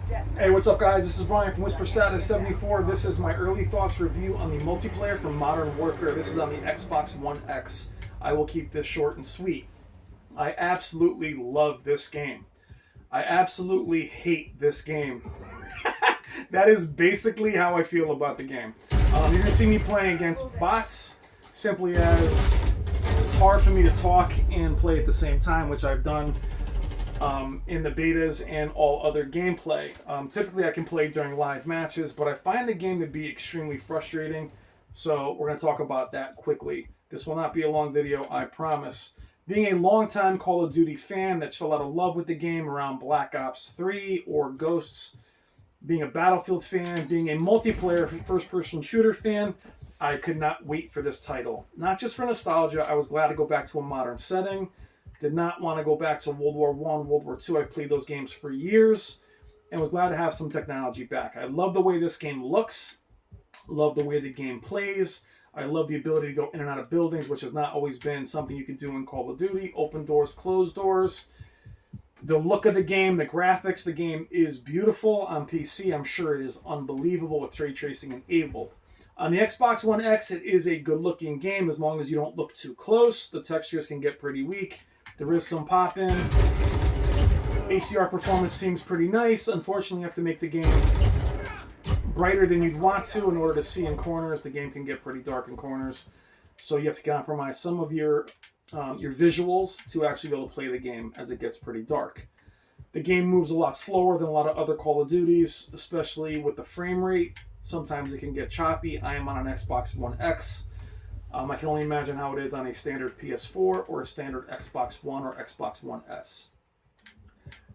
Hey, what's up, guys? This is Brian from Whisper Status 74. This is my early thoughts review on the multiplayer from Modern Warfare. This is on the Xbox One X. I will keep this short and sweet. I absolutely love this game. I absolutely hate this game. That is basically how I feel about the game. You're going to see me playing against bots simply as it's hard for me to talk and play at the same time, which I've done in the betas and all other gameplay. Typically I can play during live matches, but I find the game to be extremely frustrating, so we're going to talk about that quickly. This will not be a long video, I promise. Being a longtime Call of Duty fan that fell out of love with the game around Black Ops 3 or Ghosts, being a Battlefield fan, being a multiplayer first-person shooter fan, I could not wait for this title. Not just for nostalgia, I was glad to go back to a modern setting. Did not want to go back to World War I, World War II. I've played those games for years and was glad to have some technology back. I love the way this game looks. Love the way the game plays. I love the ability to go in and out of buildings, which has not always been something you could do in Call of Duty. Open doors, closed doors. The look of the game, the graphics, the game is beautiful. On PC, I'm sure it is unbelievable with ray tracing enabled. On the Xbox One X, it is a good-looking game as long as you don't look too close. The textures can get pretty weak. There is some pop-in. HDR performance seems pretty nice. Unfortunately, you have to make the game brighter than you'd want to in order to see in corners. The game can get pretty dark in corners. So you have to compromise some of your visuals to actually be able to play the game as it gets pretty dark. The game moves a lot slower than a lot of other Call of Duties, especially with the frame rate. Sometimes it can get choppy. I am on an Xbox One X. I can only imagine how it is on a standard PS4 or a standard Xbox One or Xbox One S.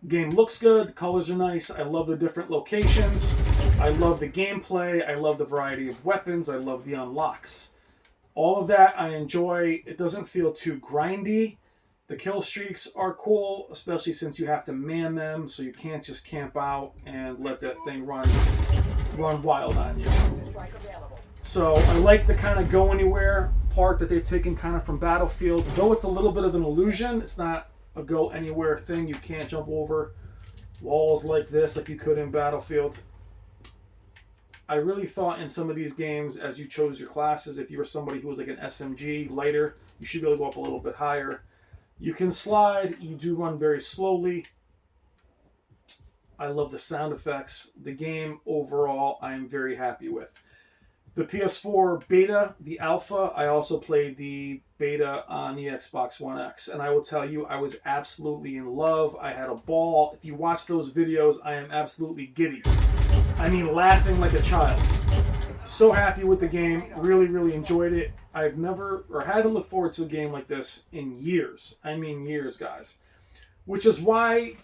Game looks good. Colors are nice. I love the different locations. I love the gameplay. I love the variety of weapons. I love the unlocks. All of that I enjoy. It doesn't feel too grindy. The kill streaks are cool, especially since you have to man them, so you can't just camp out and let that thing run wild on you. So I like the kind of go anywhere part that they've taken kind of from Battlefield. Though it's a little bit of an illusion, it's not a go anywhere thing. You can't jump over walls like this like you could in Battlefield. I really thought in some of these games, as you chose your classes, if you were somebody who was like an SMG, lighter, you should be able to go up a little bit higher. You can slide. You do run very slowly. I love the sound effects. The game overall, I am very happy with. The PS4 beta, the alpha, I also played the beta on the Xbox One X. And I will tell you, I was absolutely in love. I had a ball. If you watch those videos, I am absolutely giddy. I mean, laughing like a child. So happy with the game. Really, really enjoyed it. I've never, or haven't looked forward to a game like this in years. I mean years, guys. Which is why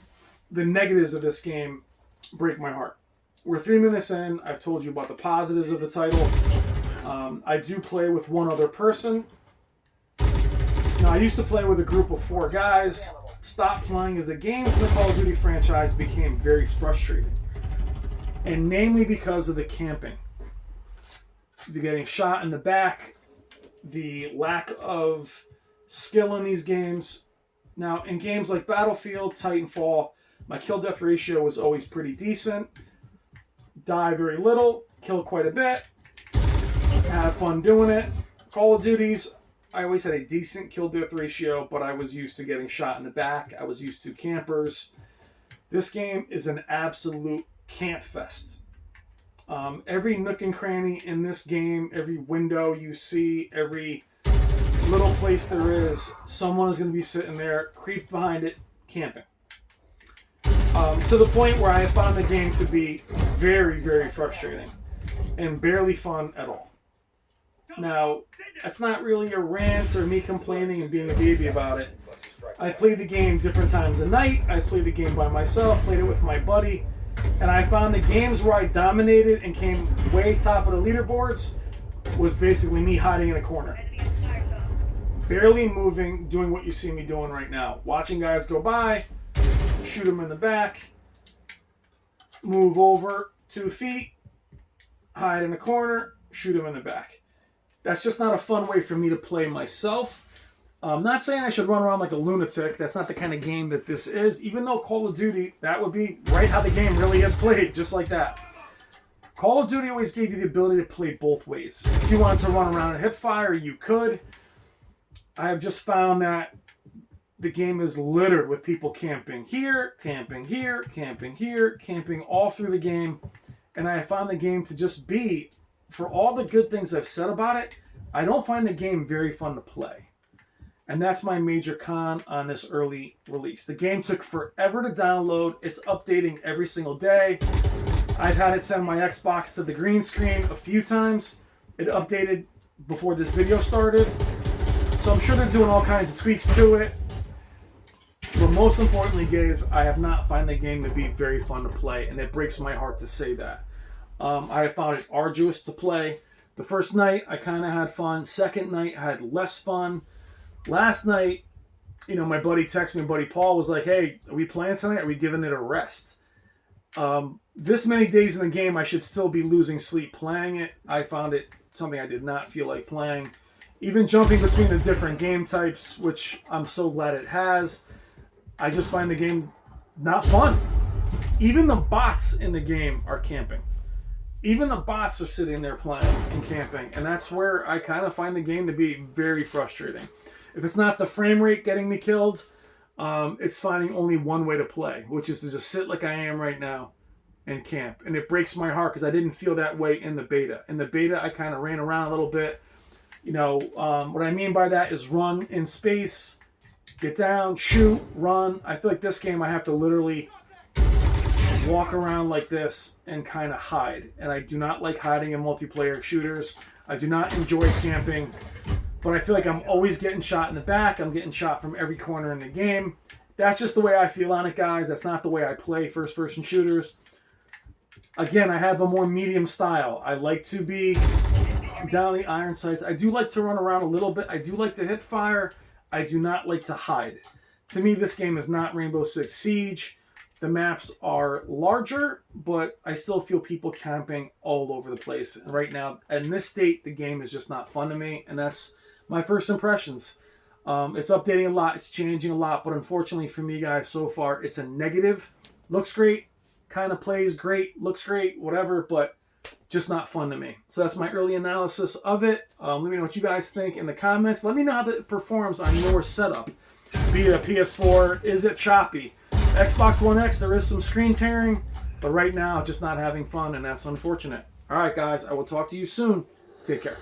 the negatives of this game break my heart. We're 3 minutes in. I've told you about the positives of the title. I do play with one other person. Now, I used to play with a group of 4 guys. Stopped playing as the games in the Call of Duty franchise became very frustrating. And namely because of the camping. The getting shot in the back. The lack of skill in these games. Now, in games like Battlefield, Titanfall, my kill-death ratio was always pretty decent. Die very little, kill quite a bit, have fun doing it. Call of Duties, I always had a decent kill-death ratio, but I was used to getting shot in the back. I was used to campers. This game is an absolute camp fest. Every nook and cranny in this game, every window you see, every little place there is, someone is going to be sitting there, creeped behind it, camping. To the point where I found the game to be very, very frustrating and barely fun at all. Now, that's not really a rant or me complaining and being a baby about it. I've played the game different times of night. I've played the game by myself, played it with my buddy, and I found the games where I dominated and came way top of the leaderboards was basically me hiding in a corner. Barely moving, doing what you see me doing right now. Watching guys go by, shoot them in the back, move over 2 feet, hide in the corner, shoot them in the back. That's just not a fun way for me to play myself. I'm not saying I should run around like a lunatic. That's not the kind of game that this is. Even though Call of Duty, that would be right how the game really is played, just like that. Call of Duty always gave you the ability to play both ways. If you wanted to run around and hip fire, you could. I have just found that the game is littered with people camping here, camping here, camping here, camping all through the game. And I found the game to just be, for all the good things I've said about it, I don't find the game very fun to play. And that's my major con on this early release. The game took forever to download. It's updating every single day. I've had it send my Xbox to the green screen a few times. It updated before this video started. So I'm sure they're doing all kinds of tweaks to it. But most importantly, guys, I have not found the game to be very fun to play. And it breaks my heart to say that. I have found it arduous to play. The first night, I kind of had fun. Second night, I had less fun. Last night, my buddy texted me, buddy Paul was like, hey, are we playing tonight? Are we giving it a rest? This many days in the game, I should still be losing sleep playing it. I found it something I did not feel like playing. Even jumping between the different game types, which I'm so glad it has, I just find the game not fun. Even the bots in the game are camping. Even the bots are sitting there playing and camping. And that's where I kind of find the game to be very frustrating. If it's not the frame rate getting me killed, it's finding only one way to play, which is to just sit like I am right now and camp. And it breaks my heart because I didn't feel that way in the beta. In the beta, I kind of ran around a little bit. What I mean by that is run in space, get down, shoot, run. I feel like this game I have to literally walk around like this and kind of hide. And I do not like hiding in multiplayer shooters. I do not enjoy camping. But I feel like I'm always getting shot in the back. I'm getting shot from every corner in the game. That's just the way I feel on it, guys. That's not the way I play first-person shooters. Again, I have a more medium style. I like to be down the iron sights. I do like to run around a little bit. I do like to hip fire. I do not like to hide. To me, this game is not Rainbow Six Siege. The maps are larger, but I still feel people camping all over the place. And right now, in this state, the game is just not fun to me. And that's my first impressions. It's updating a lot. It's changing a lot. But unfortunately for me, guys, so far, it's a negative. Looks great. Kind of plays great. Looks great. Whatever. But just not fun to me. So that's my early analysis of it. Let me know what you guys think in the comments. Let me know how it performs on your setup. Be it a PS4. Is it choppy? Xbox One X, there is some screen tearing. But right now, just not having fun. And that's unfortunate. All right, guys. I will talk to you soon. Take care.